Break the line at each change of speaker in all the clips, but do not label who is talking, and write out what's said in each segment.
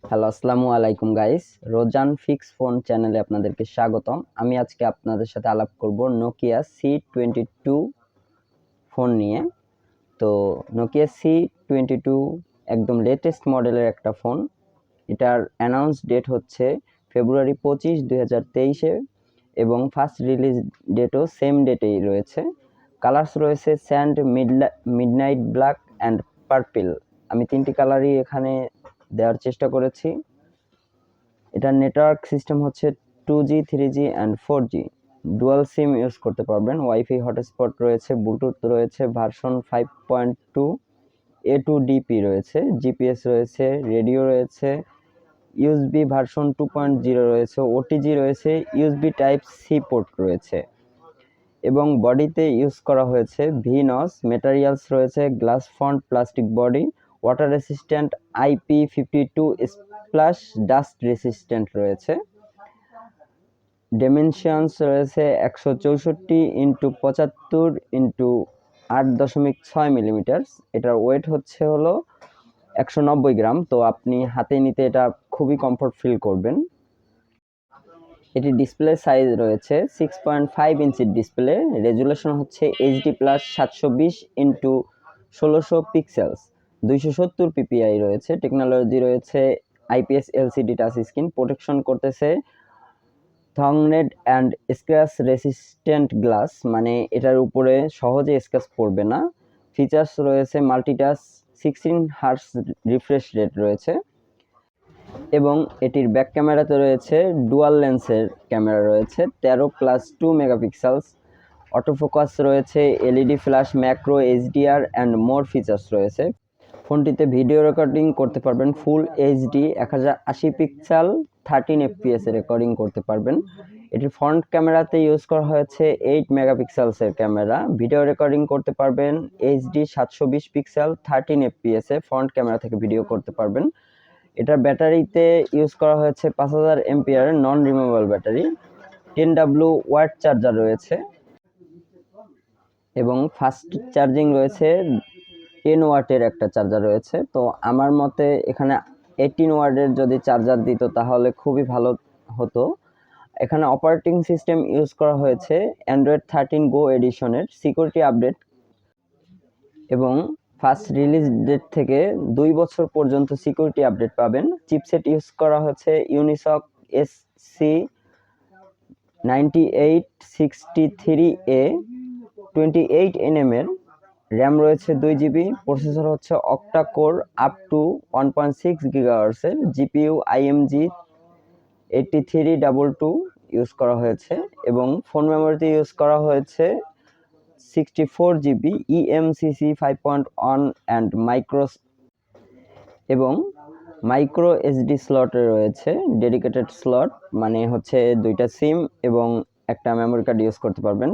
Hello, আসসালামু আলাইকুম guys. রোজান fix phone চ্যানেলে আপনাদেরকে স্বাগতম। আমি আজকে আপনাদের সাথে আলাপ করব নোকিয়া C22 ফোন নিয়ে। তো নোকিয়া C22 একদম লেটেস্ট মডেলের একটা ফোন। এটার অ্যানাউন্স ডেট হচ্ছে ফেব্রুয়ারি 25, 2023-এ এবং ফার্স্ট রিলিজ ডেটও সেম ডেটেই রয়েছে। কালার্স রয়েছে sand, midnight black and purple. আমি তিনটি কালারই এখানে দেওয়ার চেষ্টা করেছি। এটার নেটওয়ার্ক সিস্টেম হচ্ছে 2G, 3G and 4G। Dual SIM use করতে পারবেন। ওয়াইফাই হটস্পট রয়েছে, ব্লুটুথ রয়েছে, ভার্সন 5.2, A2DP রয়েছে, জিপিএস রয়েছে, রেডিও রয়েছে, ইউএসবি ভার্সন 2.0 রয়েছে, ওটিজি রয়েছে, ইউএসবি টাইপ সি পোর্ট রয়েছে এবং বডিতে ইউজ করা হয়েছে ভিনস মেটারিয়ালস রয়েছে, glass front, plastic body, water resistant, IP52 splash dust resistant রয়েছে। ডিমেনশনস রয়েছে 164x75x8.6 মিলিমিটার। এটার ওয়েট হলো 190 গ্রাম। তো আপনি হাতে নিতে এটা খুবই কমফোর্ট ফিল করবেন। এটি ডিসপ্লে সাইজ রয়েছে 6.5 ইঞ্চির ডিসপ্লে। রেজুলেশন হচ্ছে HD+ 720x1600 পিক্সেলস, 270 PPI রয়েছে। টেকনোলজি রয়েছে IPS LCD touch screen. Protection করতেছে থংনেড অ্যান্ড স্ক্র্যাচ রেসিস্ট্যান্ট গ্লাস, মানে এটার উপরে সহজে স্ক্র্যাচ পড়বে না। ফিচার্স রয়েছে মাল্টিটাচ, 16 হার্টজ রিফ্রেশ রেট রয়েছে এবং এটির ব্যাক ক্যামেরাতে রয়েছে ডুয়াল লেন্সের ক্যামেরা রয়েছে 13+2 মেগাপিক্সেলস। অটোফোকাস রয়েছে, LED flash, macro, HDR and more features রয়েছে। ফোনটিতে ভিডিও রেকর্ডিং করতে পারবেন full HD 1080 pixel 13 FPS recording করতে পারবেন। এটির ফ্রন্ট ক্যামেরাতে ইউজ করা হয়েছে 8 মেগাপিক্সেলসের ক্যামেরা। ভিডিও রেকর্ডিং করতে পারবেন HD 720 pixel 13 FPS front camera থেকে ভিডিও করতে পারবেন। এটার ব্যাটারিতে ইউজ করা হয়েছে 5000 এমপিআর non removable battery. 10W watt charger রয়েছে এবং ফাস্ট চার্জিং রয়েছে 10 ওয়াটের একটা চার্জার রয়েছে। তো আমার মতে এখানে 18 ওয়াটের যদি চার্জার দিত তাহলে খুবই ভালো হতো। এখানে অপারেটিং সিস্টেম ইউজ করা হয়েছে অ্যান্ড্রয়েড 13 গো এডিশনের সিকিউরিটি আপডেট এবং ফার্স্ট রিলিজ ডেট থেকে 2 বছর পর্যন্ত সিকিউরিটি আপডেট পাবেন। চিপসেট ইউজ করা হচ্ছে ইউনিসক SC9863A, 28nm এর র্যাম রয়েছে 2GB। প্রসেসর হচ্ছে octa core up to 1.6 GHz এর। জিপিইউ IMG 8322 ইউজ করা হয়েছে এবং ফোন মেমোরিতে ইউজ করা হয়েছে 64GB eMCC 5.1 and micro SD স্লটে রয়েছে ডেডিকেটেড স্লট, মানে হচ্ছে 2টা সিম এবং একটা মেমোরি কার্ড ইউজ করতে পারবেন।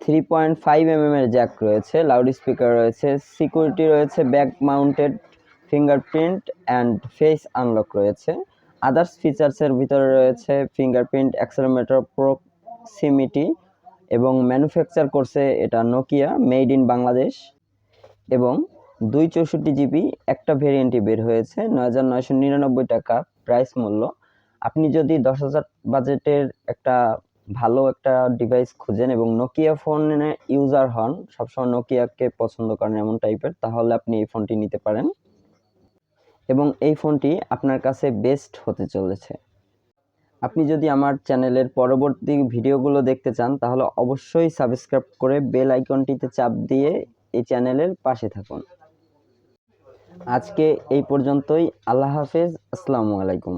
3.5mm এর জ্যাক রয়েছে, লাউড স্পিকার রয়েছে, সিকিউরিটি রয়েছে, back mounted fingerprint and face unlock রয়েছে। আদার্স ফিচার্সের ভিতরে রয়েছে ফিঙ্গারপ্রিন্ট, অ্যাক্সেলেরোমিটার, প্রক্সিমিটি এবং ম্যানুফ্যাকচার করছে এটা নোকিয়া, মেড ইন বাংলাদেশ। এবং 264GB একটা ভেরিয়েন্টই বের হয়েছে 9999 টাকা প্রাইস মূল্য। আপনি যদি 10,000 বাজেটের একটা ভালো একটা ডিভাইস খুঁজেন এবং নোকিয়া ফোনে ইউজার হন, সবসময় নোকিয়াকে পছন্দ করেন এমন টাইপের, তাহলে আপনি এই ফোনটি নিতে পারেন এবং এই ফোনটি আপনার কাছে বেস্ট হতে চলেছে। আপনি যদি আমার চ্যানেলের পরবর্তী ভিডিওগুলো দেখতে চান তাহলে অবশ্যই সাবস্ক্রাইব করে বেল আইকনটিতে চাপ দিয়ে এই চ্যানেলের পাশে থাকুন। আজকে এই পর্যন্তই। আল্লাহ হাফেজ, আসসালামু আলাইকুম।